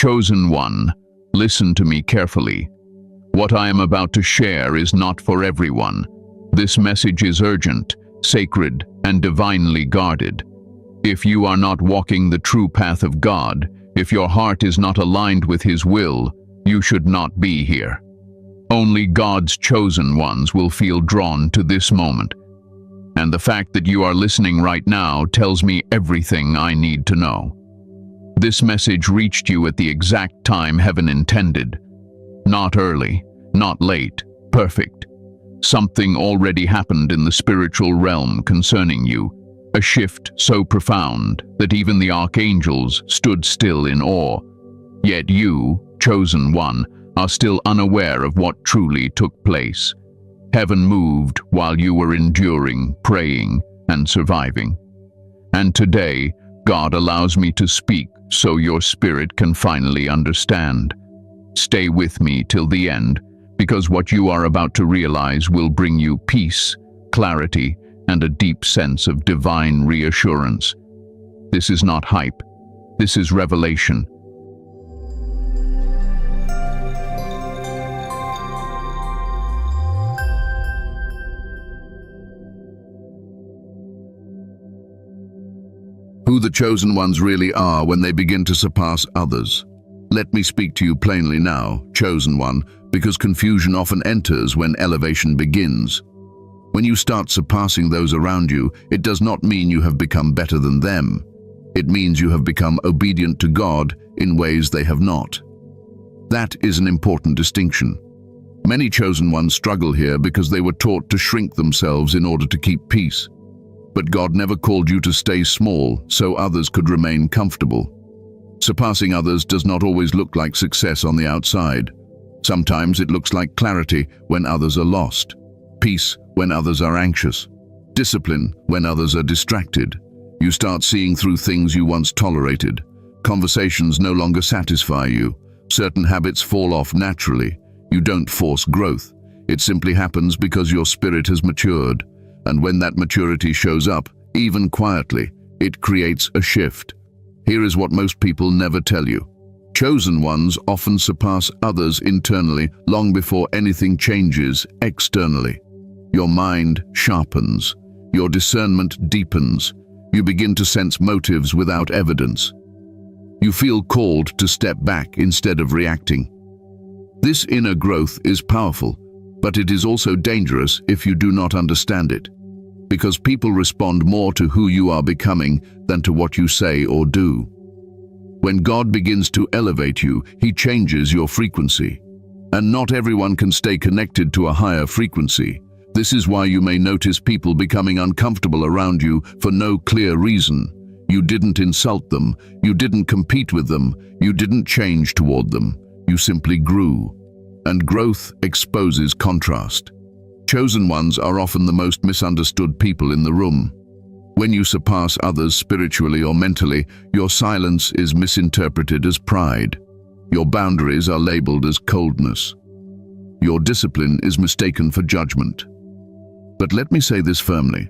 Chosen one, listen to me carefully. What I am about to share is not for everyone. This message is urgent, sacred, and divinely guarded. If you are not walking the true path of God, if your heart is not aligned with His will, you should not be here. Only God's chosen ones will feel drawn to this moment. And the fact that you are listening right now tells me everything I need to know. This message reached you at the exact time heaven intended. Not early, not late, perfect. Something already happened in the spiritual realm concerning you, a shift so profound that even the archangels stood still in awe. Yet you, chosen one, are still unaware of what truly took place. Heaven moved while you were enduring, praying, and surviving. And today, God allows me to speak so your spirit can finally understand. Stay with me till the end, because what you are about to realize will bring you peace, clarity, and a deep sense of divine reassurance. This is not hype. This is revelation. Who the chosen ones really are when they begin to surpass others. Let me speak to you plainly now, chosen one, because confusion often enters when elevation begins. When you start surpassing those around you, it does not mean you have become better than them. It means you have become obedient to God in ways they have not. That is an important distinction. Many chosen ones struggle here because they were taught to shrink themselves in order to keep peace. But God never called you to stay small so others could remain comfortable. Surpassing others does not always look like success on the outside. Sometimes it looks like clarity when others are lost, peace when others are anxious, discipline when others are distracted. You start seeing through things you once tolerated. Conversations no longer satisfy you. Certain habits fall off naturally. You don't force growth. It simply happens because your spirit has matured. And when that maturity shows up, even quietly, it creates a shift. Here is what most people never tell you. Chosen ones often surpass others internally long before anything changes externally. Your mind sharpens. Your discernment deepens. You begin to sense motives without evidence. You feel called to step back instead of reacting. This inner growth is powerful, but it is also dangerous if you do not understand it. Because people respond more to who you are becoming than to what you say or do. When God begins to elevate you, He changes your frequency. And not everyone can stay connected to a higher frequency. This is why you may notice people becoming uncomfortable around you for no clear reason. You didn't insult them, you didn't compete with them, you didn't change toward them. You simply grew. And growth exposes contrast. Chosen ones are often the most misunderstood people in the room. When you surpass others spiritually or mentally, your silence is misinterpreted as pride. Your boundaries are labeled as coldness. Your discipline is mistaken for judgment. But let me say this firmly.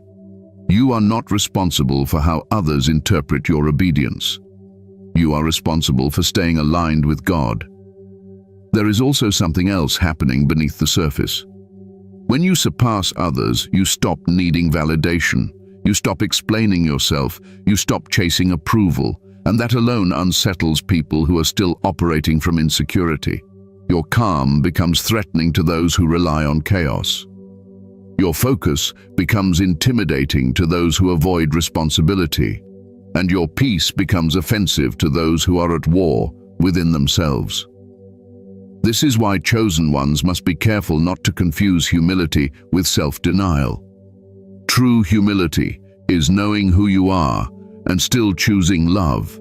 You are not responsible for how others interpret your obedience. You are responsible for staying aligned with God. There is also something else happening beneath the surface. When you surpass others, you stop needing validation. You stop explaining yourself. You stop chasing approval. And that alone unsettles people who are still operating from insecurity. Your calm becomes threatening to those who rely on chaos. Your focus becomes intimidating to those who avoid responsibility. And your peace becomes offensive to those who are at war within themselves. This is why chosen ones must be careful not to confuse humility with self-denial. True humility is knowing who you are and still choosing love.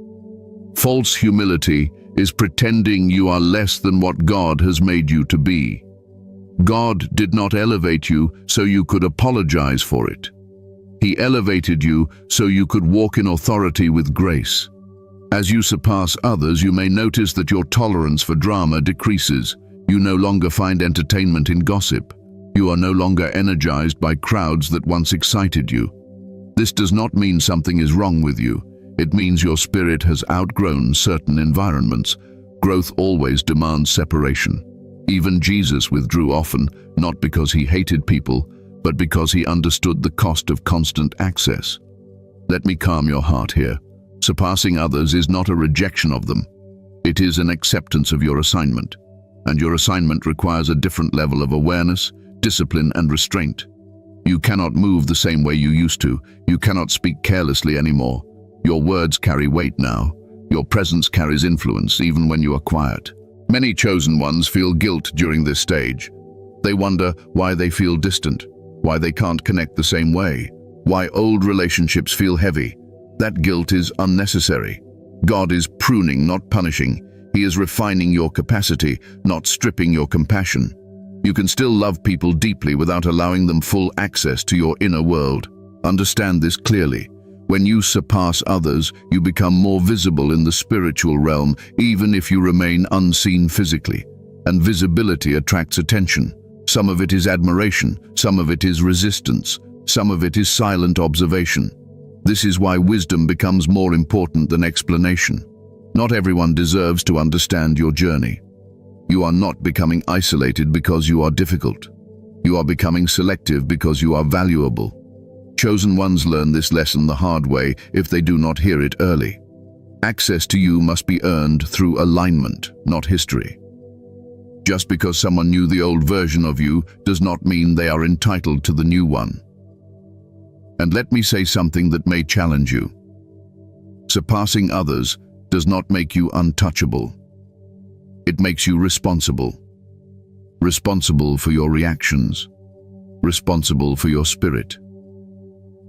False humility is pretending you are less than what God has made you to be. God did not elevate you so you could apologize for it. He elevated you so you could walk in authority with grace. As you surpass others, you may notice that your tolerance for drama decreases. You no longer find entertainment in gossip. You are no longer energized by crowds that once excited you. This does not mean something is wrong with you. It means your spirit has outgrown certain environments. Growth always demands separation. Even Jesus withdrew often, not because he hated people, but because he understood the cost of constant access. Let me calm your heart here. Surpassing others is not a rejection of them. It is an acceptance of your assignment. And your assignment requires a different level of awareness, discipline, and restraint. You cannot move the same way you used to. You cannot speak carelessly anymore. Your words carry weight now. Your presence carries influence, even when you are quiet. Many chosen ones feel guilt during this stage. They wonder why they feel distant, why they can't connect the same way, why old relationships feel heavy. That guilt is unnecessary. God is pruning, not punishing. He is refining your capacity, not stripping your compassion. You can still love people deeply without allowing them full access to your inner world. Understand this clearly. When you surpass others, you become more visible in the spiritual realm, even if you remain unseen physically. And visibility attracts attention. Some of it is admiration, some of it is resistance, some of it is silent observation. This is why wisdom becomes more important than explanation. Not everyone deserves to understand your journey. You are not becoming isolated because you are difficult. You are becoming selective because you are valuable. Chosen ones learn this lesson the hard way if they do not hear it early. Access to you must be earned through alignment, not history. Just because someone knew the old version of you does not mean they are entitled to the new one. And let me say something that may challenge you. Surpassing others does not make you untouchable. It makes you responsible. Responsible for your reactions. Responsible for your spirit.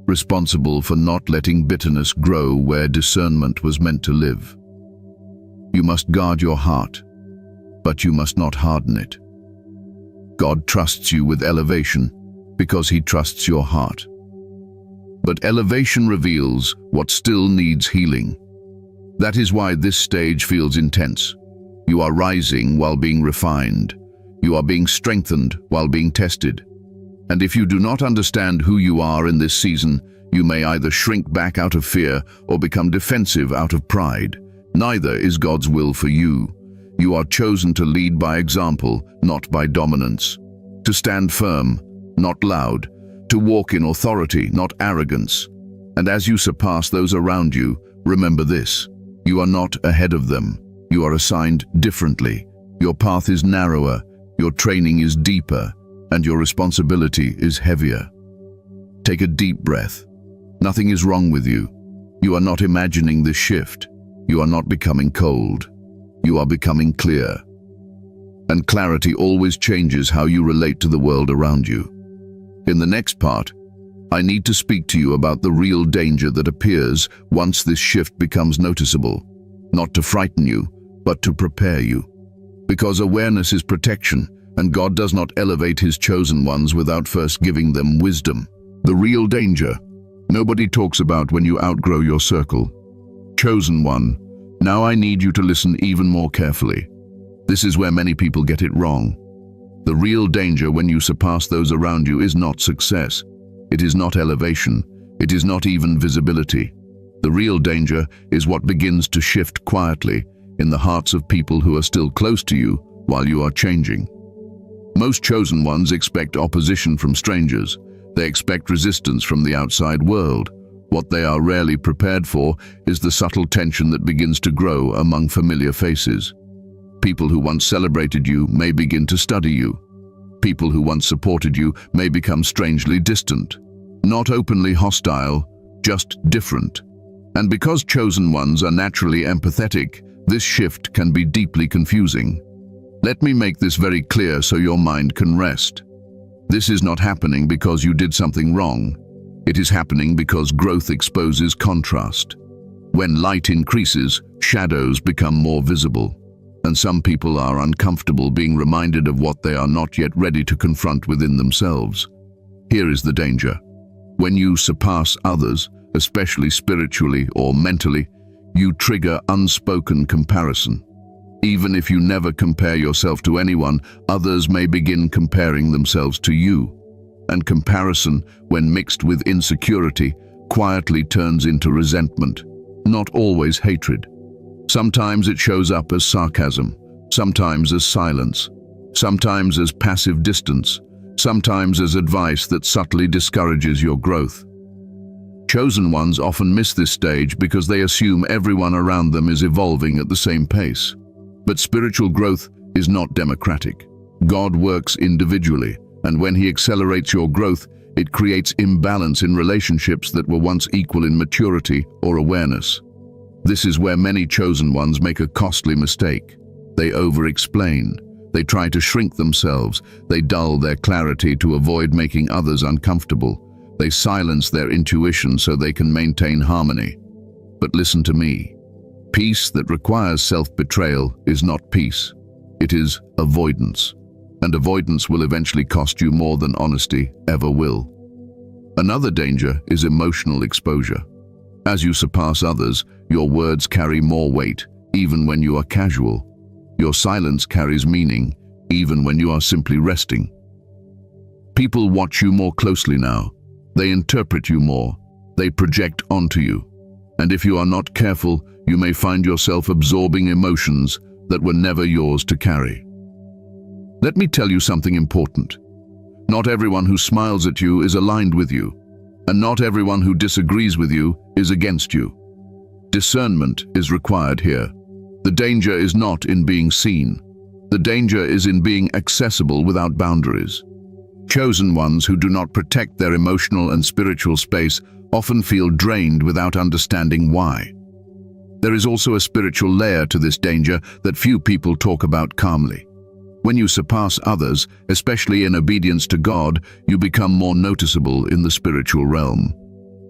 Responsible for not letting bitterness grow where discernment was meant to live. You must guard your heart, but you must not harden it. God trusts you with elevation because He trusts your heart. But elevation reveals what still needs healing. That is why this stage feels intense. You are rising while being refined. You are being strengthened while being tested. And if you do not understand who you are in this season, you may either shrink back out of fear or become defensive out of pride. Neither is God's will for you. You are chosen to lead by example, not by dominance. To stand firm, not loud. To walk in authority, not arrogance. And as you surpass those around you, remember this: you are not ahead of them. You are assigned differently. Your path is narrower, your training is deeper, and your responsibility is heavier. Take a deep breath. Nothing is wrong with you. You are not imagining this shift. You are not becoming cold. You are becoming clear. And clarity always changes how you relate to the world around you. In the next part, I need to speak to you about the real danger that appears once this shift becomes noticeable. Not to frighten you, but to prepare you. Because awareness is protection, and God does not elevate His chosen ones without first giving them wisdom. The real danger. Nobody talks about when you outgrow your circle. Chosen one, now I need you to listen even more carefully. This is where many people get it wrong. The real danger when you surpass those around you is not success. It is not elevation. It is not even visibility. The real danger is what begins to shift quietly in the hearts of people who are still close to you while you are changing. Most chosen ones expect opposition from strangers. They expect resistance from the outside world. What they are rarely prepared for is the subtle tension that begins to grow among familiar faces. People who once celebrated you may begin to study you. People who once supported you may become strangely distant. Not openly hostile, just different. And because chosen ones are naturally empathetic, this shift can be deeply confusing. Let me make this very clear so your mind can rest. This is not happening because you did something wrong. It is happening because growth exposes contrast. When light increases, shadows become more visible. And some people are uncomfortable being reminded of what they are not yet ready to confront within themselves. Here is the danger. When you surpass others, especially spiritually or mentally, you trigger unspoken comparison. Even if you never compare yourself to anyone, others may begin comparing themselves to you. And comparison, when mixed with insecurity, quietly turns into resentment, not always hatred. Sometimes it shows up as sarcasm, sometimes as silence, sometimes as passive distance, sometimes as advice that subtly discourages your growth. Chosen ones often miss this stage because they assume everyone around them is evolving at the same pace. But spiritual growth is not democratic. God works individually, and when He accelerates your growth, it creates imbalance in relationships that were once equal in maturity or awareness. This is where many chosen ones make a costly mistake. They over-explain. They try to shrink themselves. They dull their clarity to avoid making others uncomfortable. They silence their intuition so they can maintain harmony. But listen to me. Peace that requires self-betrayal is not peace. It is avoidance. And avoidance will eventually cost you more than honesty ever will. Another danger is emotional exposure. As you surpass others, your words carry more weight, even when you are casual. Your silence carries meaning, even when you are simply resting. People watch you more closely now. They interpret you more. They project onto you. And if you are not careful, you may find yourself absorbing emotions that were never yours to carry. Let me tell you something important. Not everyone who smiles at you is aligned with you, and not everyone who disagrees with you is against you. Discernment is required here. The danger is not in being seen. The danger is in being accessible without boundaries. Chosen ones who do not protect their emotional and spiritual space often feel drained without understanding why. There is also a spiritual layer to this danger that few people talk about calmly. When you surpass others, especially in obedience to God, you become more noticeable in the spiritual realm.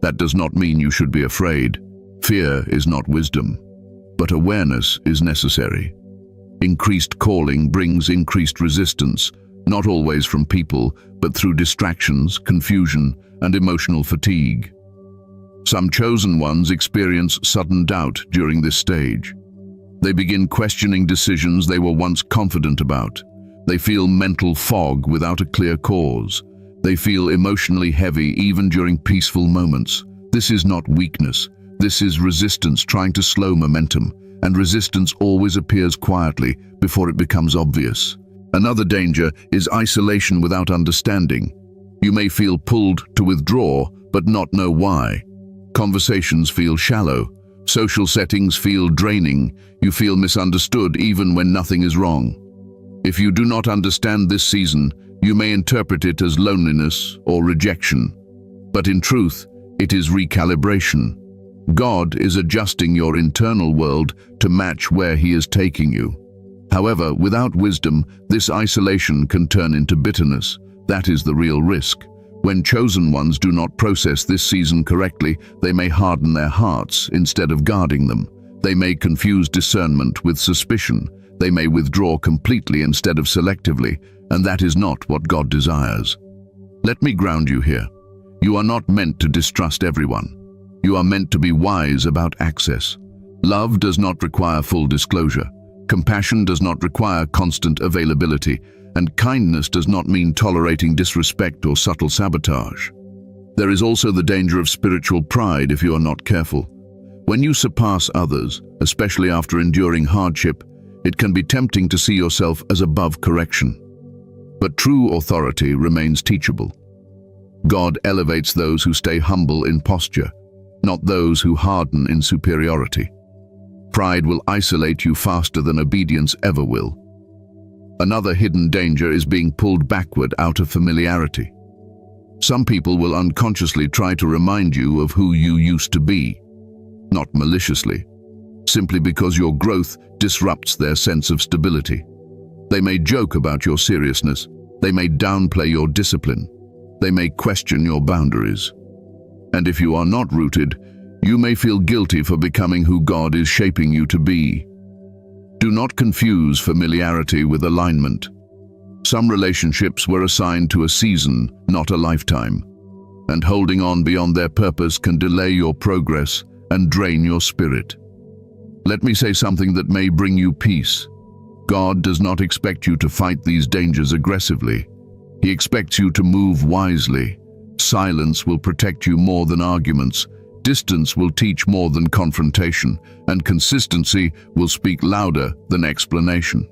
That does not mean you should be afraid. Fear is not wisdom, but awareness is necessary. Increased calling brings increased resistance, not always from people, but through distractions, confusion, and emotional fatigue. Some chosen ones experience sudden doubt during this stage. They begin questioning decisions they were once confident about. They feel mental fog without a clear cause. They feel emotionally heavy even during peaceful moments. This is not weakness. This is resistance trying to slow momentum, and resistance always appears quietly before it becomes obvious. Another danger is isolation without understanding. You may feel pulled to withdraw, but not know why. Conversations feel shallow. Social settings feel draining. You feel misunderstood even when nothing is wrong. If you do not understand this season, you may interpret it as loneliness or rejection. But in truth, it is recalibration. God is adjusting your internal world to match where He is taking you. However, without wisdom, this isolation can turn into bitterness. That is the real risk. When chosen ones do not process this season correctly, they may harden their hearts instead of guarding them. They may confuse discernment with suspicion. They may withdraw completely instead of selectively, and that is not what God desires. Let me ground you here. You are not meant to distrust everyone. You are meant to be wise about access. Love does not require full disclosure. Compassion does not require constant availability, and kindness does not mean tolerating disrespect or subtle sabotage. There is also the danger of spiritual pride if you are not careful. When you surpass others, especially after enduring hardship, it can be tempting to see yourself as above correction. But true authority remains teachable. God elevates those who stay humble in posture, not those who harden in superiority. Pride will isolate you faster than obedience ever will. Another hidden danger is being pulled backward out of familiarity. Some people will unconsciously try to remind you of who you used to be, not maliciously, simply because your growth disrupts their sense of stability. They may joke about your seriousness. They may downplay your discipline. They may question your boundaries. And if you are not rooted, you may feel guilty for becoming who God is shaping you to be. Do not confuse familiarity with alignment. Some relationships were assigned to a season, not a lifetime. And holding on beyond their purpose can delay your progress and drain your spirit. Let me say something that may bring you peace. God does not expect you to fight these dangers aggressively. He expects you to move wisely. Silence will protect you more than arguments. Distance will teach more than confrontation, and consistency will speak louder than explanation.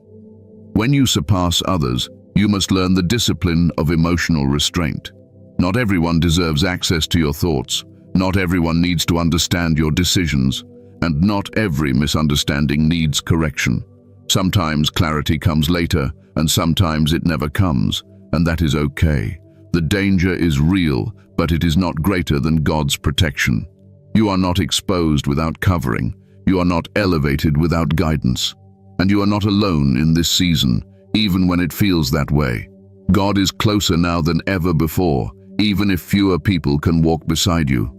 When you surpass others, you must learn the discipline of emotional restraint. Not everyone deserves access to your thoughts. Not everyone needs to understand your decisions, and not every misunderstanding needs correction. Sometimes clarity comes later, and sometimes it never comes, and that is okay. The danger is real, but it is not greater than God's protection. You are not exposed without covering. You are not elevated without guidance. And you are not alone in this season, even when it feels that way. God is closer now than ever before, even if fewer people can walk beside you.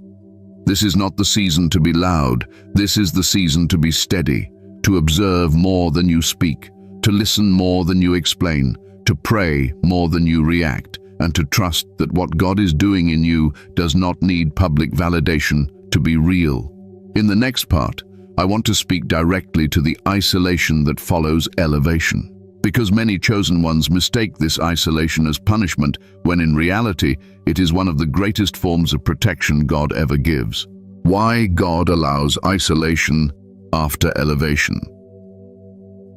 This is not the season to be loud. This is the season to be steady, to observe more than you speak, to listen more than you explain, to pray more than you react, and to trust that what God is doing in you does not need public validation to be real. In the next part, I want to speak directly to the isolation that follows elevation, because many chosen ones mistake this isolation as punishment, when in reality, it is one of the greatest forms of protection God ever gives. Why God allows isolation after elevation.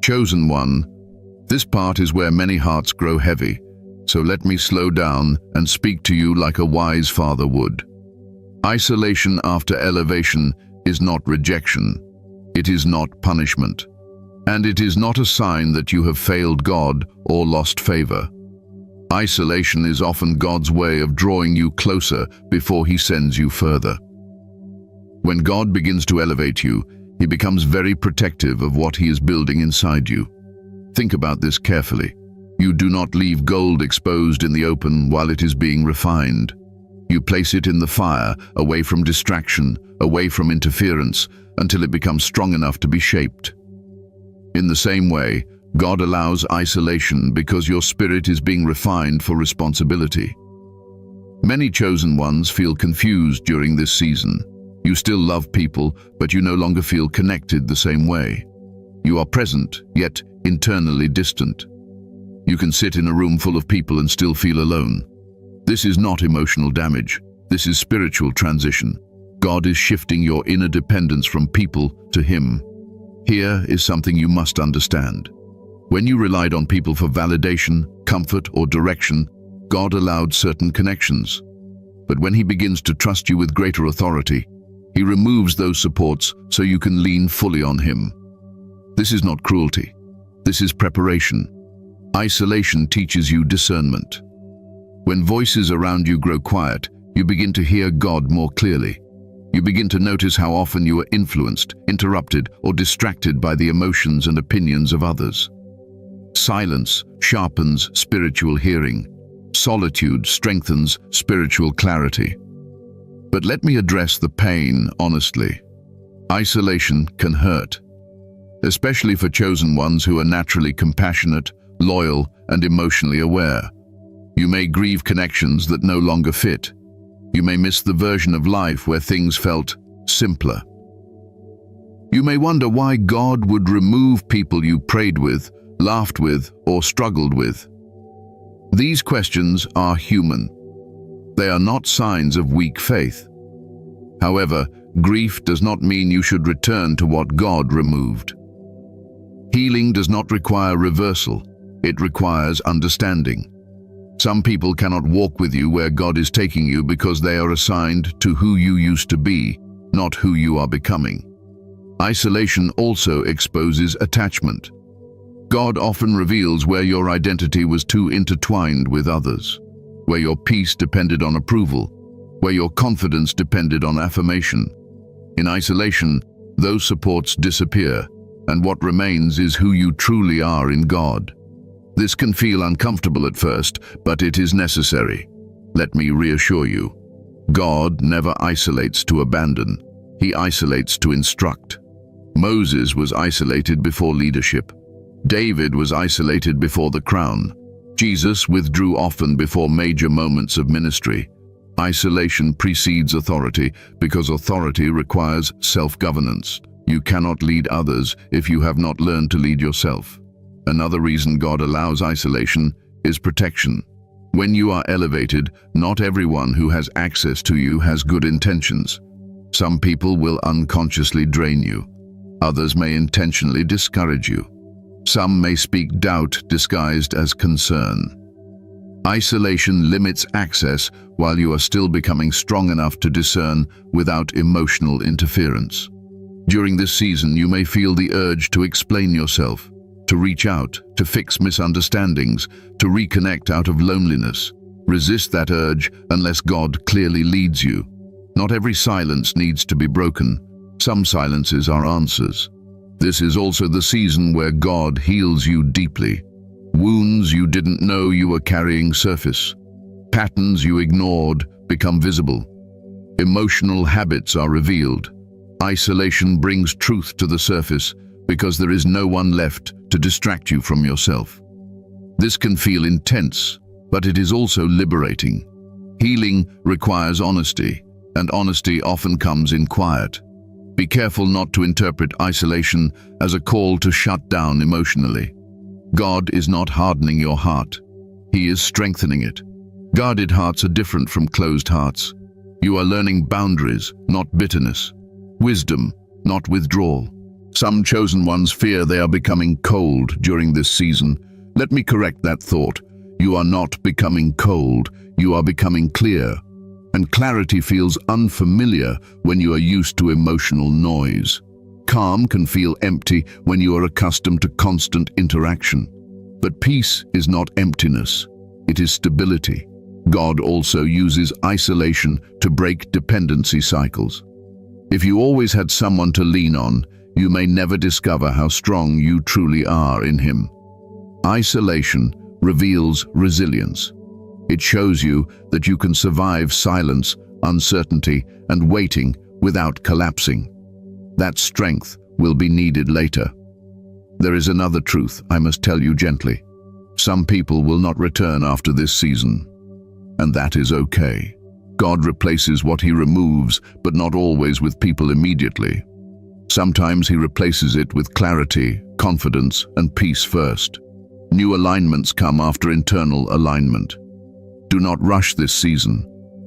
Chosen one, this part is where many hearts grow heavy, so let me slow down and speak to you like a wise father would. Isolation after elevation is not rejection. It is not punishment. And it is not a sign that you have failed God or lost favor. Isolation is often God's way of drawing you closer before He sends you further. When God begins to elevate you, He becomes very protective of what He is building inside you. Think about this carefully. You do not leave gold exposed in the open while it is being refined. You place it in the fire, away from distraction, away from interference, until it becomes strong enough to be shaped. In the same way, God allows isolation because your spirit is being refined for responsibility. Many chosen ones feel confused during this season. You still love people, but you no longer feel connected the same way. You are present, yet internally distant. You can sit in a room full of people and still feel alone. This is not emotional damage. This is spiritual transition. God is shifting your inner dependence from people to Him. Here is something you must understand. When you relied on people for validation, comfort, or direction, God allowed certain connections. But when He begins to trust you with greater authority, He removes those supports so you can lean fully on Him. This is not cruelty. This is preparation. Isolation teaches you discernment. When voices around you grow quiet, you begin to hear God more clearly. You begin to notice how often you are influenced, interrupted, or distracted by the emotions and opinions of others. Silence sharpens spiritual hearing. Solitude strengthens spiritual clarity. But let me address the pain honestly. Isolation can hurt, especially for chosen ones who are naturally compassionate, loyal, and emotionally aware. You may grieve connections that no longer fit. You may miss the version of life where things felt simpler. You may wonder why God would remove people you prayed with, laughed with, or struggled with. These questions are human. They are not signs of weak faith. However, grief does not mean you should return to what God removed. Healing does not require reversal. It requires understanding. Some people cannot walk with you where God is taking you because they are assigned to who you used to be, not who you are becoming. Isolation also exposes attachment. God often reveals where your identity was too intertwined with others, where your peace depended on approval, where your confidence depended on affirmation. In isolation, those supports disappear, and what remains is who you truly are in God. This can feel uncomfortable at first, but it is necessary. Let me reassure you. God never isolates to abandon. He isolates to instruct. Moses was isolated before leadership. David was isolated before the crown. Jesus withdrew often before major moments of ministry. Isolation precedes authority because authority requires self-governance. You cannot lead others if you have not learned to lead yourself. Another reason God allows isolation is protection. When you are elevated, not everyone who has access to you has good intentions. Some people will unconsciously drain you. Others may intentionally discourage you. Some may speak doubt disguised as concern. Isolation limits access while you are still becoming strong enough to discern without emotional interference. During this season, you may feel the urge to explain yourself, to reach out, to fix misunderstandings, to reconnect out of loneliness. Resist that urge unless God clearly leads you. Not every silence needs to be broken. Some silences are answers. This is also the season where God heals you deeply. Wounds you didn't know you were carrying surface. Patterns you ignored become visible. Emotional habits are revealed. Isolation brings truth to the surface because there is no one left to distract you from yourself. This can feel intense, but it is also liberating. Healing requires honesty, and honesty often comes in quiet. Be careful not to interpret isolation as a call to shut down emotionally. God is not hardening your heart. He is strengthening it. Guarded hearts are different from closed hearts. You are learning boundaries, not bitterness. Wisdom, not withdrawal. Some chosen ones fear they are becoming cold during this season. Let me correct that thought. You are not becoming cold. You are becoming clear. And clarity feels unfamiliar when you are used to emotional noise. Calm can feel empty when you are accustomed to constant interaction. But peace is not emptiness. It is stability. God also uses isolation to break dependency cycles. If you always had someone to lean on, you may never discover how strong you truly are in Him. Isolation reveals resilience. It shows you that you can survive silence, uncertainty, and waiting without collapsing. That strength will be needed later. There is another truth I must tell you gently. Some people will not return after this season, and that is okay. God replaces what He removes, but not always with people immediately. Sometimes He replaces it with clarity, confidence, and peace first. New alignments come after internal alignment. Do not rush this season.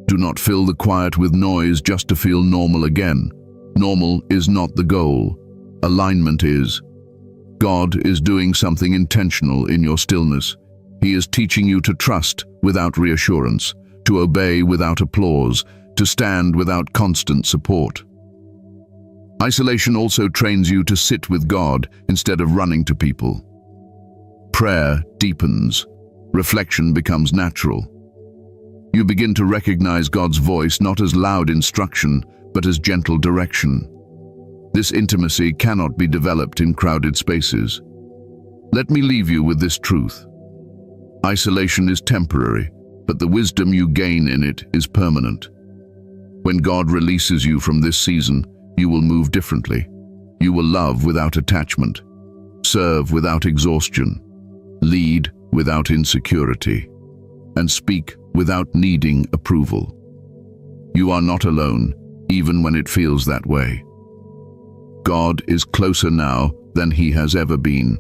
Do not fill the quiet with noise just to feel normal again. Normal is not the goal. Alignment is. God is doing something intentional in your stillness. He is teaching you to trust without reassurance, to obey without applause, to stand without constant support. Isolation also trains you to sit with God instead of running to people. Prayer deepens. Reflection becomes natural. You begin to recognize God's voice not as loud instruction, but as gentle direction. This intimacy cannot be developed in crowded spaces. Let me leave you with this truth. Isolation is temporary, but the wisdom you gain in it is permanent. When God releases you from this season, you will move differently. You will love without attachment, serve without exhaustion, lead without insecurity, and speak without needing approval. You are not alone, even when it feels that way. God is closer now than He has ever been.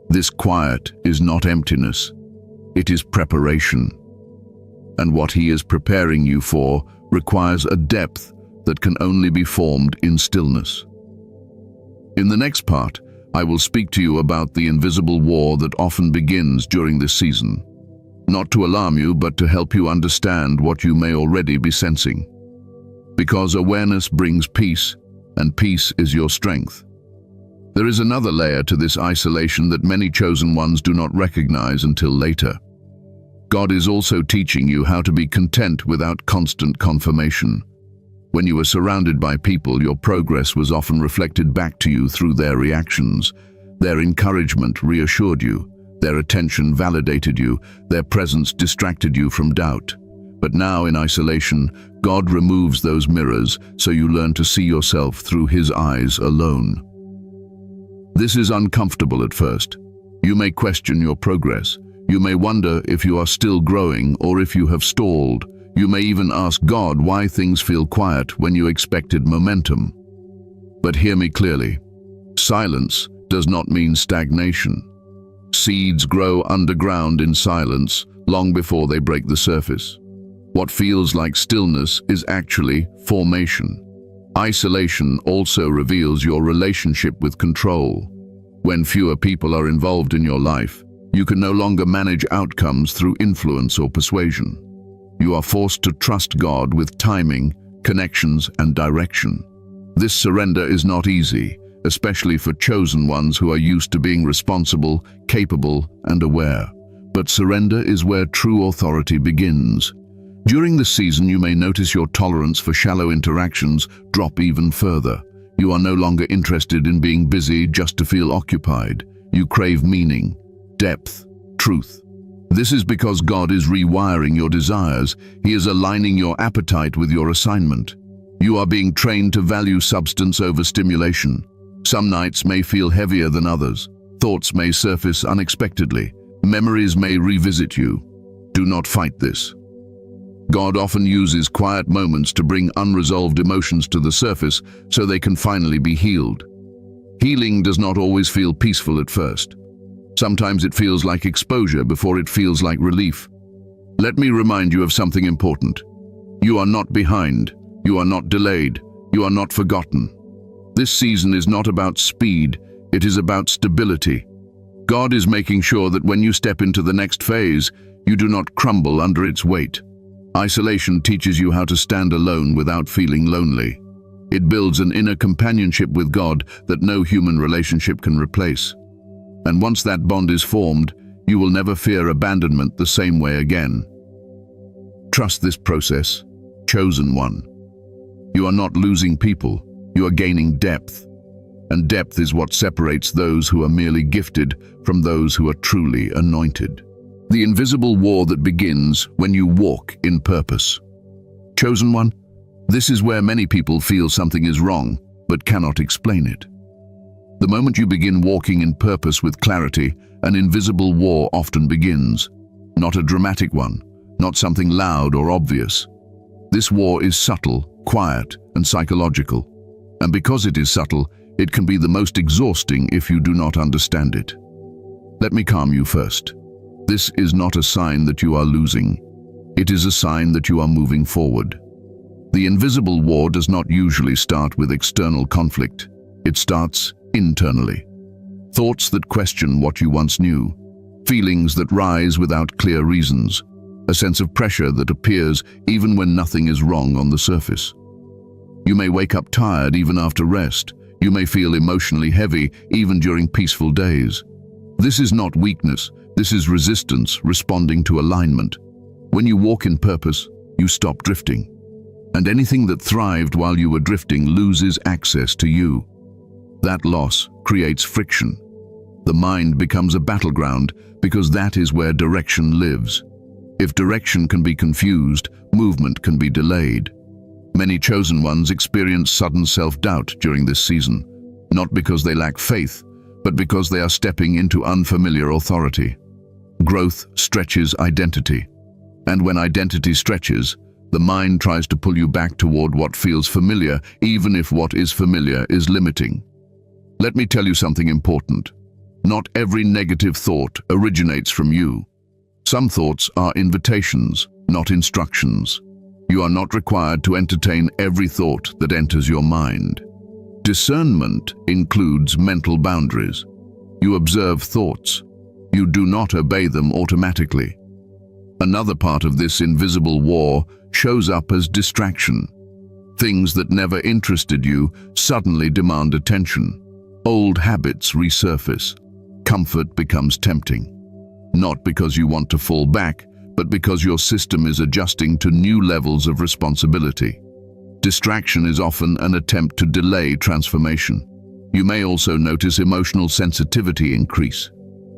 This quiet is not emptiness, it is preparation. And what He is preparing you for requires a depth that can only be formed in stillness. In the next part, I will speak to you about the invisible war that often begins during this season. Not to alarm you, but to help you understand what you may already be sensing. Because awareness brings peace, and peace is your strength. There is another layer to this isolation that many chosen ones do not recognize until later. God is also teaching you how to be content without constant confirmation. When you were surrounded by people, your progress was often reflected back to you through their reactions. Their encouragement reassured you. Their attention validated you. Their presence distracted you from doubt. But now in isolation, God removes those mirrors so you learn to see yourself through His eyes alone. This is uncomfortable at first. You may question your progress. You may wonder if you are still growing or if you have stalled. You may even ask God why things feel quiet when you expected momentum. But hear me clearly. Silence does not mean stagnation. Seeds grow underground in silence long before they break the surface. What feels like stillness is actually formation. Isolation also reveals your relationship with control. When fewer people are involved in your life, you can no longer manage outcomes through influence or persuasion. You are forced to trust God with timing, connections, and direction. This surrender is not easy, especially for chosen ones who are used to being responsible, capable, and aware. But surrender is where true authority begins. During this season, you may notice your tolerance for shallow interactions drop even further. You are no longer interested in being busy just to feel occupied. You crave meaning, depth, truth. This is because God is rewiring your desires. He is aligning your appetite with your assignment. You are being trained to value substance over stimulation. Some nights may feel heavier than others. Thoughts may surface unexpectedly. Memories may revisit you. Do not fight this. God often uses quiet moments to bring unresolved emotions to the surface so they can finally be healed. Healing does not always feel peaceful at first. Sometimes it feels like exposure before it feels like relief. Let me remind you of something important. You are not behind. You are not delayed. You are not forgotten. This season is not about speed. It is about stability. God is making sure that when you step into the next phase, you do not crumble under its weight. Isolation teaches you how to stand alone without feeling lonely. It builds an inner companionship with God that no human relationship can replace. And once that bond is formed, you will never fear abandonment the same way again. Trust this process, chosen one. You are not losing people, you are gaining depth. And depth is what separates those who are merely gifted from those who are truly anointed. The invisible war that begins when you walk in purpose. Chosen one, this is where many people feel something is wrong, but cannot explain it. The moment you begin walking in purpose with clarity, an invisible war often begins. Not a dramatic one, not something loud or obvious. This war is subtle, quiet, and psychological. And because it is subtle, it can be the most exhausting if you do not understand it. Let me calm you first. This is not a sign that you are losing. It is a sign that you are moving forward. The invisible war does not usually start with external conflict. It starts internally. Thoughts that question what you once knew. Feelings that rise without clear reasons. A sense of pressure that appears even when nothing is wrong on the surface. You may wake up tired even after rest. You may feel emotionally heavy even during peaceful days. This is not weakness. This is resistance responding to alignment. When you walk in purpose, you stop drifting. And anything that thrived while you were drifting loses access to you. That loss creates friction. The mind becomes a battleground because that is where direction lives. If direction can be confused, movement can be delayed. Many chosen ones experience sudden self-doubt during this season, not because they lack faith, but because they are stepping into unfamiliar authority. Growth stretches identity. And when identity stretches, the mind tries to pull you back toward what feels familiar, even if what is familiar is limiting. Let me tell you something important. Not every negative thought originates from you. Some thoughts are invitations, not instructions. You are not required to entertain every thought that enters your mind. Discernment includes mental boundaries. You observe thoughts. You do not obey them automatically. Another part of this invisible war shows up as distraction. Things that never interested you suddenly demand attention. Old habits resurface. Comfort becomes tempting. Not because you want to fall back, but because your system is adjusting to new levels of responsibility. Distraction is often an attempt to delay transformation. You may also notice emotional sensitivity increase.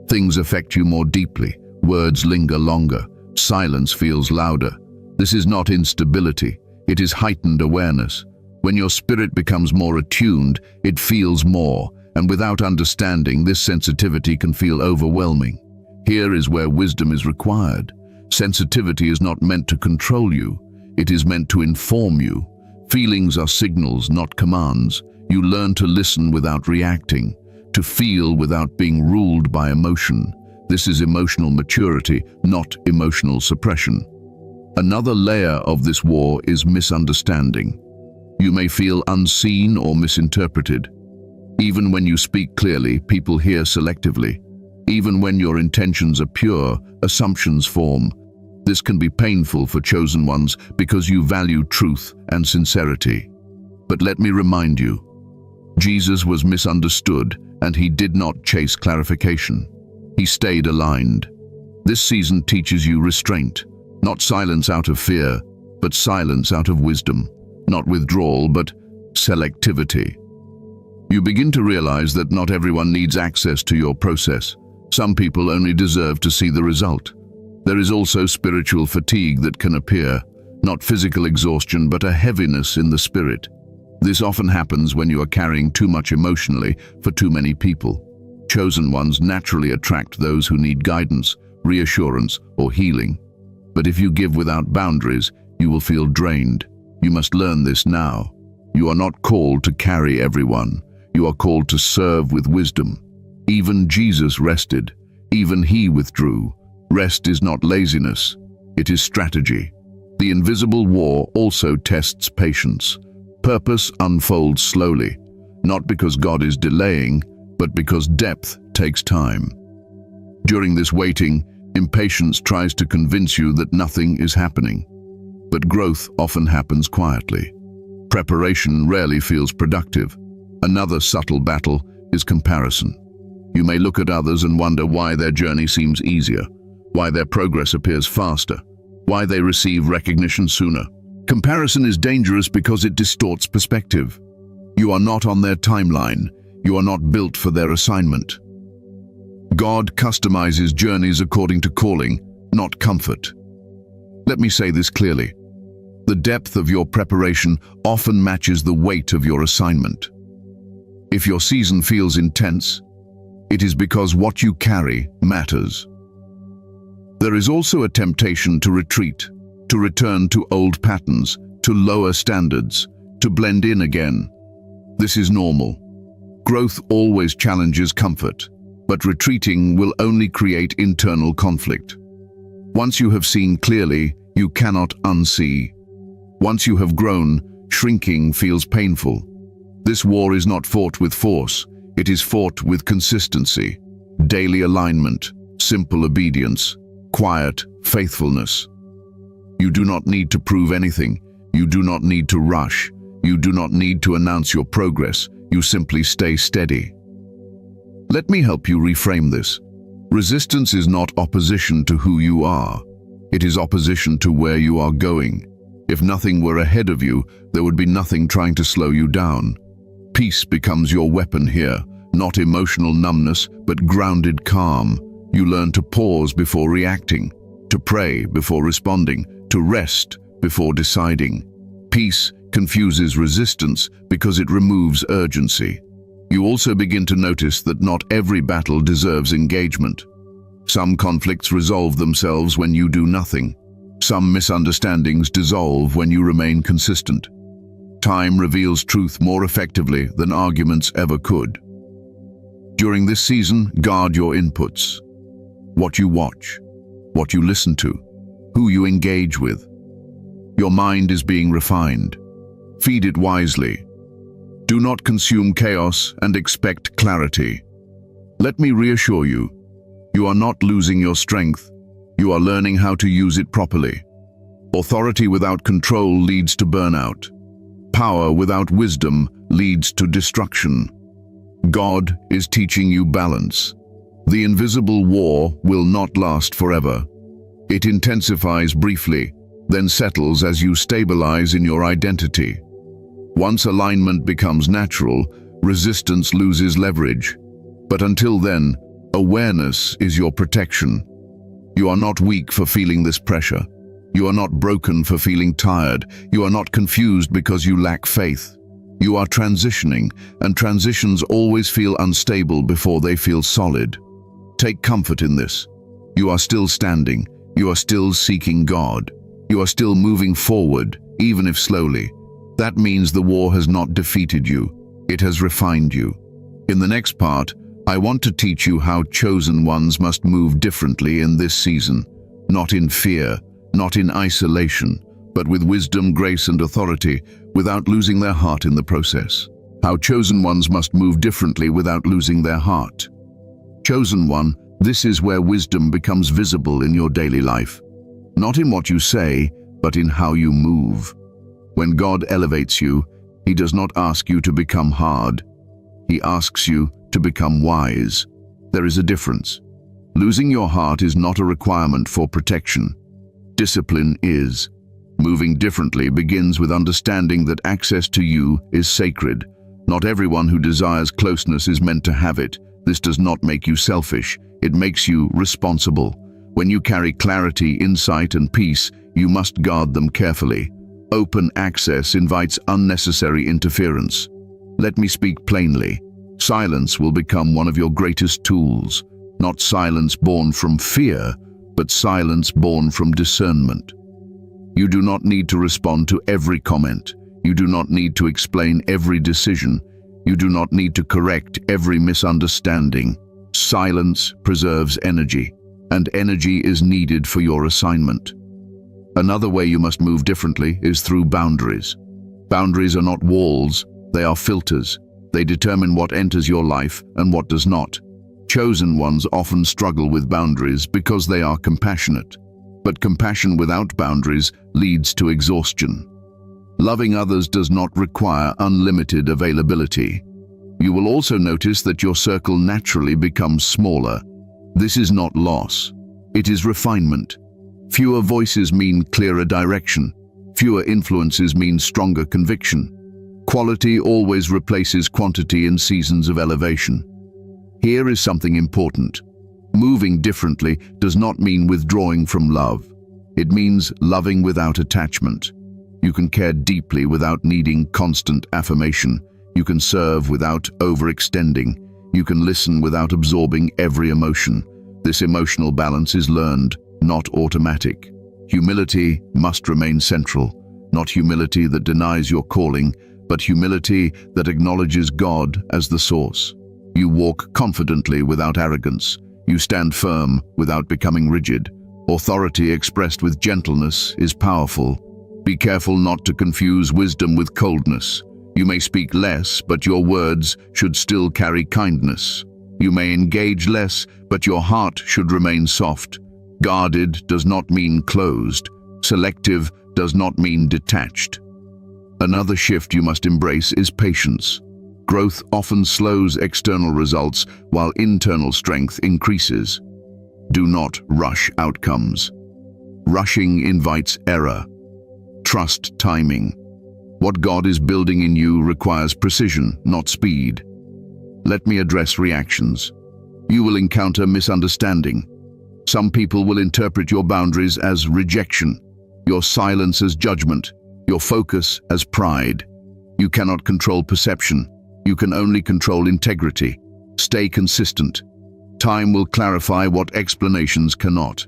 Things affect you more deeply. Words linger longer. Silence feels louder. This is not instability. It is heightened awareness. When your spirit becomes more attuned, it feels more, and without understanding, this sensitivity can feel overwhelming. Here is where wisdom is required. Sensitivity is not meant to control you. It is meant to inform you. Feelings are signals, not commands. You learn to listen without reacting, to feel without being ruled by emotion. This is emotional maturity, not emotional suppression. Another layer of this war is misunderstanding. You may feel unseen or misinterpreted. Even when you speak clearly, people hear selectively. Even when your intentions are pure, assumptions form. This can be painful for chosen ones because you value truth and sincerity. But let me remind you, Jesus was misunderstood and he did not chase clarification. He stayed aligned. This season teaches you restraint, not silence out of fear, but silence out of wisdom, not withdrawal, but selectivity. You begin to realize that not everyone needs access to your process. Some people only deserve to see the result. There is also spiritual fatigue that can appear, not physical exhaustion, but a heaviness in the spirit. This often happens when you are carrying too much emotionally for too many people. Chosen ones naturally attract those who need guidance, reassurance, or healing. But if you give without boundaries, you will feel drained. You must learn this now. You are not called to carry everyone. You are called to serve with wisdom. Even Jesus rested. Even he withdrew. Rest is not laziness. It is strategy. The invisible war also tests patience. Purpose unfolds slowly, not because God is delaying, but because depth takes time. During this waiting, impatience tries to convince you that nothing is happening. But growth often happens quietly. Preparation rarely feels productive. Another subtle battle is comparison. You may look at others and wonder why their journey seems easier, why their progress appears faster, why they receive recognition sooner. Comparison is dangerous because it distorts perspective. You are not on their timeline. You are not built for their assignment. God customizes journeys according to calling, not comfort. Let me say this clearly. The depth of your preparation often matches the weight of your assignment. If your season feels intense, it is because what you carry matters. There is also a temptation to retreat, to return to old patterns, to lower standards, to blend in again. This is normal. Growth always challenges comfort, but retreating will only create internal conflict. Once you have seen clearly, you cannot unsee. Once you have grown, shrinking feels painful. This war is not fought with force, it is fought with consistency, daily alignment, simple obedience, quiet faithfulness. You do not need to prove anything. You do not need to rush. You do not need to announce your progress. You simply stay steady. Let me help you reframe this. Resistance is not opposition to who you are. It is opposition to where you are going. If nothing were ahead of you, there would be nothing trying to slow you down. Peace becomes your weapon here, not emotional numbness, but grounded calm. You learn to pause before reacting, to pray before responding, to rest before deciding. Peace confuses resistance because it removes urgency. You also begin to notice that not every battle deserves engagement. Some conflicts resolve themselves when you do nothing. Some misunderstandings dissolve when you remain consistent. Time reveals truth more effectively than arguments ever could. During this season, guard your inputs. What you watch, what you listen to, who you engage with. Your mind is being refined. Feed it wisely. Do not consume chaos and expect clarity. Let me reassure you, you are not losing your strength. You are learning how to use it properly. Authority without control leads to burnout. Power without wisdom leads to destruction. God is teaching you balance. The invisible war will not last forever. It intensifies briefly, then settles as you stabilize in your identity. Once alignment becomes natural, resistance loses leverage. But until then, awareness is your protection. You are not weak for feeling this pressure. You are not broken for feeling tired. You are not confused because you lack faith. You are transitioning, and transitions always feel unstable before they feel solid. Take comfort in this. You are still standing. You are still seeking God. You are still moving forward, even if slowly. That means the war has not defeated you. It has refined you. In the next part, I want to teach you how chosen ones must move differently in this season. Not in fear, not in isolation, but with wisdom, grace, and authority, without losing their heart in the process. How chosen ones must move differently without losing their heart. Chosen one, this is where wisdom becomes visible in your daily life. Not in what you say, but in how you move. When God elevates you, He does not ask you to become hard. He asks you to become wise. There is a difference. Losing your heart is not a requirement for protection. Discipline is. Moving differently begins with understanding that access to you is sacred. Not everyone who desires closeness is meant to have it. This does not make you selfish. It makes you responsible. When you carry clarity, insight, and peace, you must guard them carefully. Open access invites unnecessary interference. Let me speak plainly. Silence will become one of your greatest tools. Not silence born from fear, but silence born from discernment. You do not need to respond to every comment. You do not need to explain every decision. You do not need to correct every misunderstanding. Silence preserves energy, and energy is needed for your assignment. Another way you must move differently is through boundaries. Boundaries are not walls, they are filters. They determine what enters your life and what does not. Chosen ones often struggle with boundaries because they are compassionate. But compassion without boundaries leads to exhaustion. Loving others does not require unlimited availability. You will also notice that your circle naturally becomes smaller. This is not loss. It is refinement. Fewer voices mean clearer direction. Fewer influences mean stronger conviction. Quality always replaces quantity in seasons of elevation. Here is something important. Moving differently does not mean withdrawing from love. It means loving without attachment. You can care deeply without needing constant affirmation. You can serve without overextending. You can listen without absorbing every emotion. This emotional balance is learned, not automatic. Humility must remain central, not humility that denies your calling, but humility that acknowledges God as the source. You walk confidently without arrogance. You stand firm without becoming rigid. Authority expressed with gentleness is powerful. Be careful not to confuse wisdom with coldness. You may speak less, but your words should still carry kindness. You may engage less, but your heart should remain soft. Guarded does not mean closed. Selective does not mean detached. Another shift you must embrace is patience. Growth often slows external results while internal strength increases. Do not rush outcomes. Rushing invites error. Trust timing. What God is building in you requires precision, not speed. Let me address reactions. You will encounter misunderstanding. Some people will interpret your boundaries as rejection, your silence as judgment, your focus as pride. You cannot control perception. You can only control integrity. Stay consistent. Time will clarify what explanations cannot.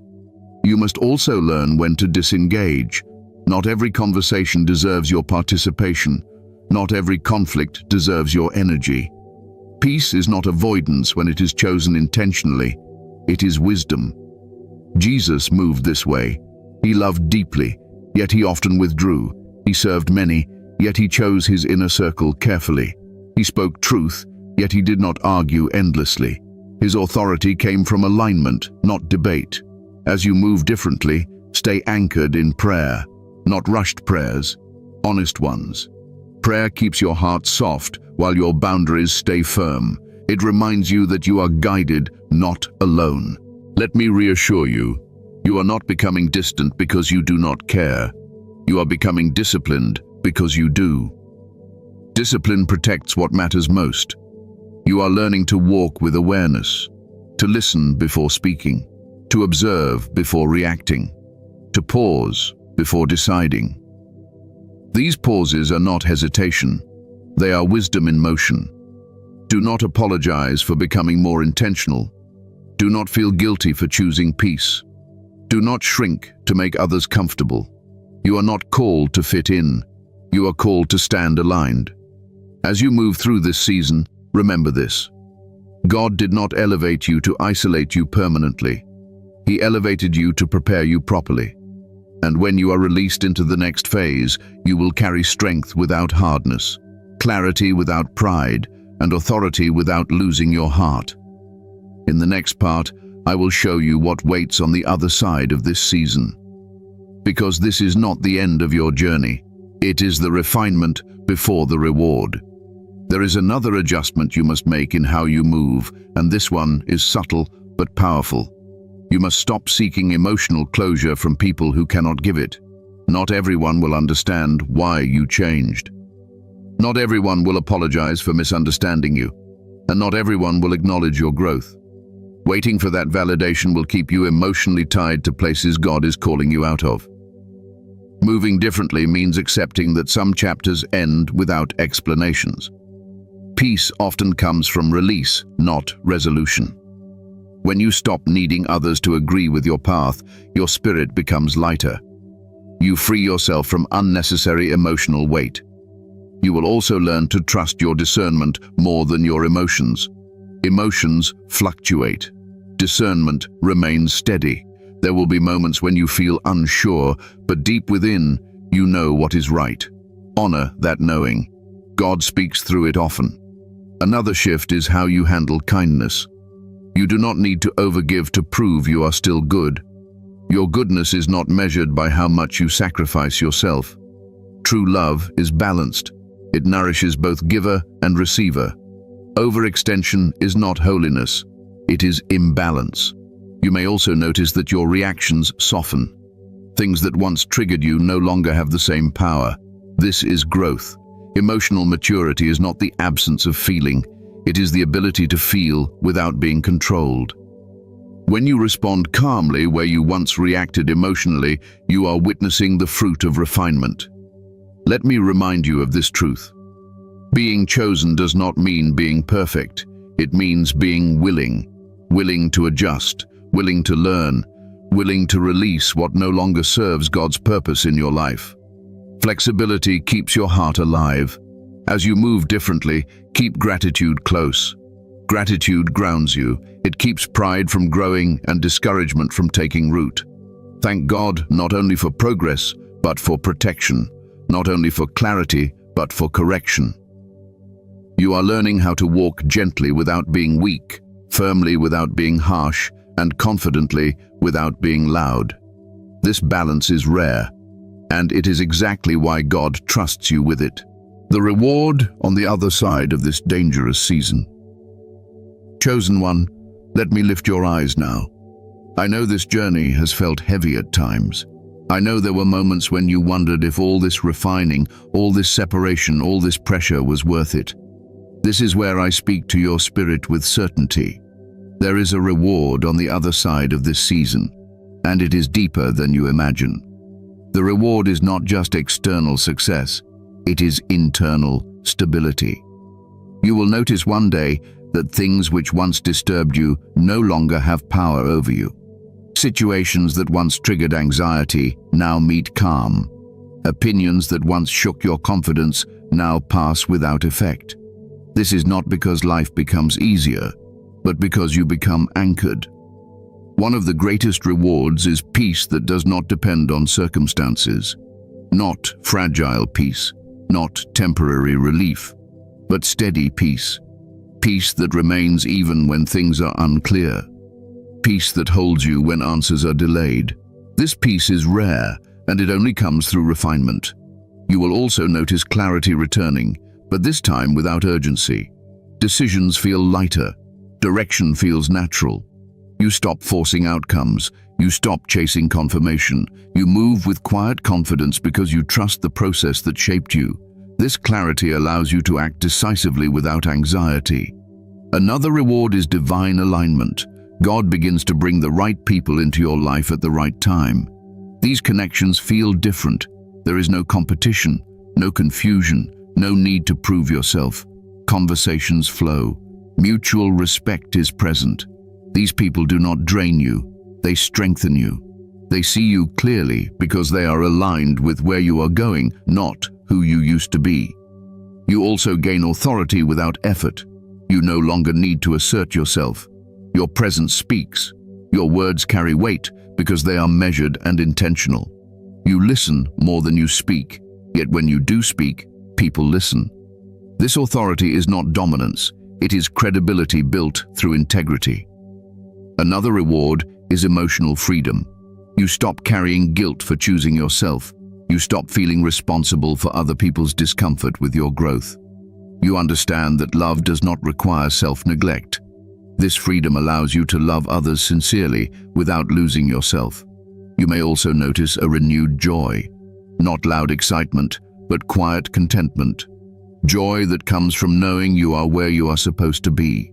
You must also learn when to disengage. Not every conversation deserves your participation. Not every conflict deserves your energy. Peace is not avoidance when it is chosen intentionally. It is wisdom. Jesus moved this way. He loved deeply, yet he often withdrew. He served many, yet he chose his inner circle carefully. He spoke truth, yet he did not argue endlessly. His authority came from alignment, not debate. As you move differently, stay anchored in prayer, not rushed prayers, honest ones. Prayer keeps your heart soft while your boundaries stay firm. It reminds you that you are guided, not alone. Let me reassure you, you are not becoming distant because you do not care. You are becoming disciplined because you do. Discipline protects what matters most. You are learning to walk with awareness, to listen before speaking, to observe before reacting, to pause before deciding. These pauses are not hesitation. They are wisdom in motion. Do not apologize for becoming more intentional. Do not feel guilty for choosing peace. Do not shrink to make others comfortable. You are not called to fit in. You are called to stand aligned. As you move through this season, remember this. God did not elevate you to isolate you permanently. He elevated you to prepare you properly. And when you are released into the next phase, you will carry strength without hardness, clarity without pride, and authority without losing your heart. In the next part, I will show you what waits on the other side of this season. Because this is not the end of your journey. It is the refinement before the reward. There is another adjustment you must make in how you move, and this one is subtle but powerful. You must stop seeking emotional closure from people who cannot give it. Not everyone will understand why you changed. Not everyone will apologize for misunderstanding you, and not everyone will acknowledge your growth. Waiting for that validation will keep you emotionally tied to places God is calling you out of. Moving differently means accepting that some chapters end without explanations. Peace often comes from release, not resolution. When you stop needing others to agree with your path, your spirit becomes lighter. You free yourself from unnecessary emotional weight. You will also learn to trust your discernment more than your emotions. Emotions fluctuate. Discernment remains steady. There will be moments when you feel unsure, but deep within, you know what is right. Honor that knowing. God speaks through it often. Another shift is how you handle kindness. You do not need to overgive to prove you are still good. Your goodness is not measured by how much you sacrifice yourself. True love is balanced. It nourishes both giver and receiver. Overextension is not holiness. It is imbalance. You may also notice that your reactions soften. Things that once triggered you no longer have the same power. This is growth. Emotional maturity is not the absence of feeling. It is the ability to feel without being controlled. When you respond calmly where you once reacted emotionally, you are witnessing the fruit of refinement. Let me remind you of this truth. Being chosen does not mean being perfect. It means being willing. Willing to adjust, willing to learn, willing to release what no longer serves God's purpose in your life. Flexibility keeps your heart alive. As you move differently, keep gratitude close. Gratitude grounds you. It keeps pride from growing and discouragement from taking root. Thank God not only for progress, but for protection. Not only for clarity, but for correction. You are learning how to walk gently without being weak, firmly without being harsh, and confidently without being loud. This balance is rare, and it is exactly why God trusts you with it. The reward on the other side of this dangerous season. Chosen one, let me lift your eyes now. I know this journey has felt heavy at times. I know there were moments when you wondered if all this refining, all this separation, all this pressure was worth it. This is where I speak to your spirit with certainty. There is a reward on the other side of this season, and it is deeper than you imagine. The reward is not just external success, it is internal stability. You will notice one day that things which once disturbed you no longer have power over you. Situations that once triggered anxiety now meet calm. Opinions that once shook your confidence now pass without effect. This is not because life becomes easier, but because you become anchored. One of the greatest rewards is peace that does not depend on circumstances. Not fragile peace, not temporary relief, but steady peace. Peace that remains even when things are unclear. Peace that holds you when answers are delayed. This peace is rare, and it only comes through refinement. You will also notice clarity returning, but this time without urgency. Decisions feel lighter. Direction feels natural. You stop forcing outcomes. You stop chasing confirmation. You move with quiet confidence because you trust the process that shaped you. This clarity allows you to act decisively without anxiety. Another reward is divine alignment. God begins to bring the right people into your life at the right time. These connections feel different. There is no competition, no confusion, no need to prove yourself. Conversations flow. Mutual respect is present. These people do not drain you. They strengthen you. They see you clearly because they are aligned with where you are going, not who you used to be. You also gain authority without effort. You no longer need to assert yourself. Your presence speaks. Your words carry weight because they are measured and intentional. You listen more than you speak, yet when you do speak, people listen. This authority is not dominance, it is credibility built through integrity. Another reward is emotional freedom. You stop carrying guilt for choosing yourself. You stop feeling responsible for other people's discomfort with your growth. You understand that love does not require self-neglect. This freedom allows you to love others sincerely without losing yourself. You may also notice a renewed joy, not loud excitement, but quiet contentment. Joy that comes from knowing you are where you are supposed to be.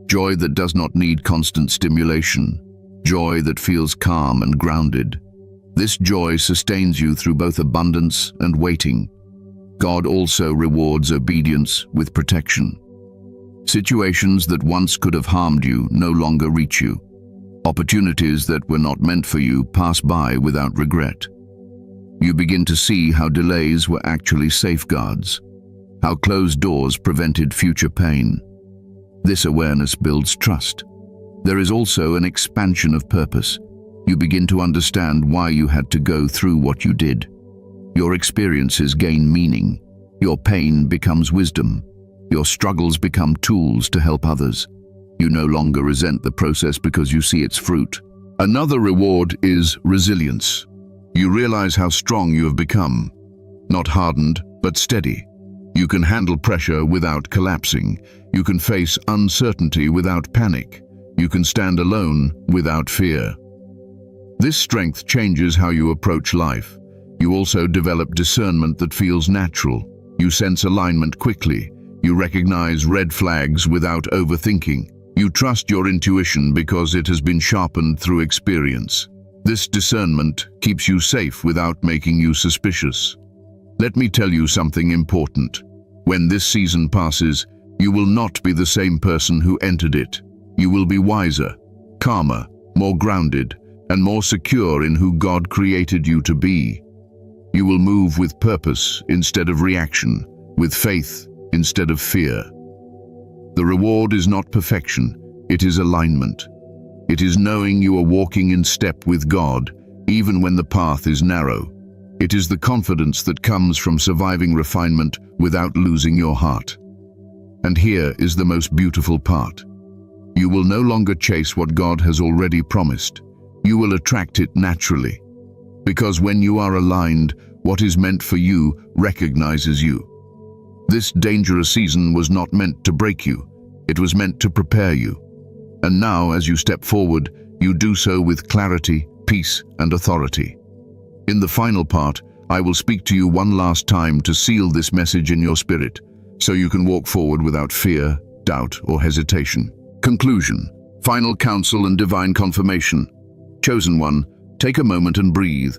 Joy that does not need constant stimulation. Joy that feels calm and grounded. This joy sustains you through both abundance and waiting. God also rewards obedience with protection. Situations that once could have harmed you no longer reach you. Opportunities that were not meant for you pass by without regret. You begin to see how delays were actually safeguards, how closed doors prevented future pain. This awareness builds trust. There is also an expansion of purpose. You begin to understand why you had to go through what you did. Your experiences gain meaning. Your pain becomes wisdom. Your struggles become tools to help others. You no longer resent the process because you see its fruit. Another reward is resilience. You realize how strong you have become. Not hardened, but steady. You can handle pressure without collapsing. You can face uncertainty without panic. You can stand alone without fear. This strength changes how you approach life. You also develop discernment that feels natural. You sense alignment quickly. You recognize red flags without overthinking. You trust your intuition because it has been sharpened through experience. This discernment keeps you safe without making you suspicious. Let me tell you something important. When this season passes, you will not be the same person who entered it. You will be wiser, calmer, more grounded, and more secure in who God created you to be. You will move with purpose instead of reaction, with faith instead of fear. The reward is not perfection, it is alignment. It is knowing you are walking in step with God, even when the path is narrow. It is the confidence that comes from surviving refinement without losing your heart. And here is the most beautiful part. You will no longer chase what God has already promised. You will attract it naturally. Because when you are aligned, what is meant for you recognizes you. This dangerous season was not meant to break you. It was meant to prepare you. And now, as you step forward, you do so with clarity, peace, and authority. In the final part, I will speak to you one last time to seal this message in your spirit, so you can walk forward without fear, doubt, or hesitation. Conclusion. Final counsel and divine confirmation. Chosen one, take a moment and breathe.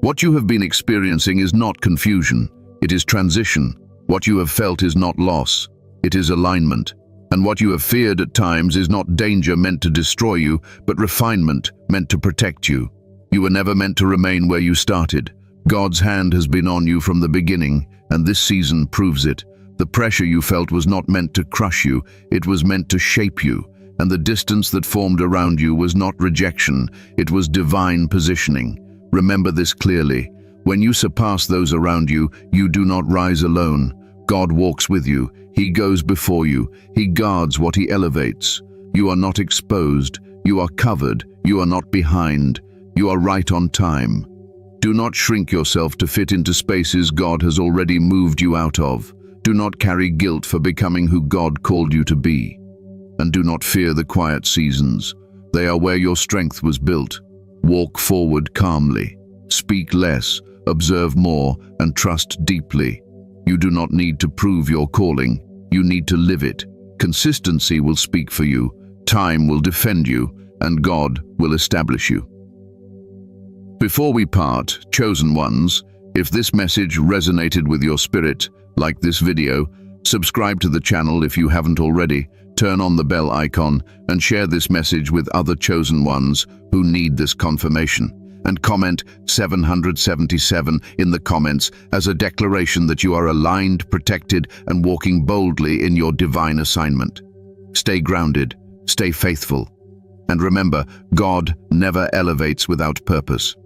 What you have been experiencing is not confusion, it is transition. What you have felt is not loss, it is alignment. And what you have feared at times is not danger meant to destroy you, but refinement meant to protect you. You were never meant to remain where you started. God's hand has been on you from the beginning, and this season proves it. The pressure you felt was not meant to crush you, it was meant to shape you. And the distance that formed around you was not rejection, it was divine positioning. Remember this clearly. When you surpass those around you, you do not rise alone. God walks with you. He goes before you. He guards what He elevates. You are not exposed. You are covered. You are not behind. You are right on time. Do not shrink yourself to fit into spaces God has already moved you out of. Do not carry guilt for becoming who God called you to be. And do not fear the quiet seasons. They are where your strength was built. Walk forward calmly. Speak less, observe more, and trust deeply. You do not need to prove your calling. You need to live it. Consistency will speak for you. Time will defend you, and God will establish you. Before we part, chosen ones, if this message resonated with your spirit, like this video, subscribe to the channel if you haven't already, turn on the bell icon, and share this message with other chosen ones who need this confirmation. And comment 777 in the comments as a declaration that you are aligned, protected, and walking boldly in your divine assignment. Stay grounded, stay faithful, and remember, God never elevates without purpose.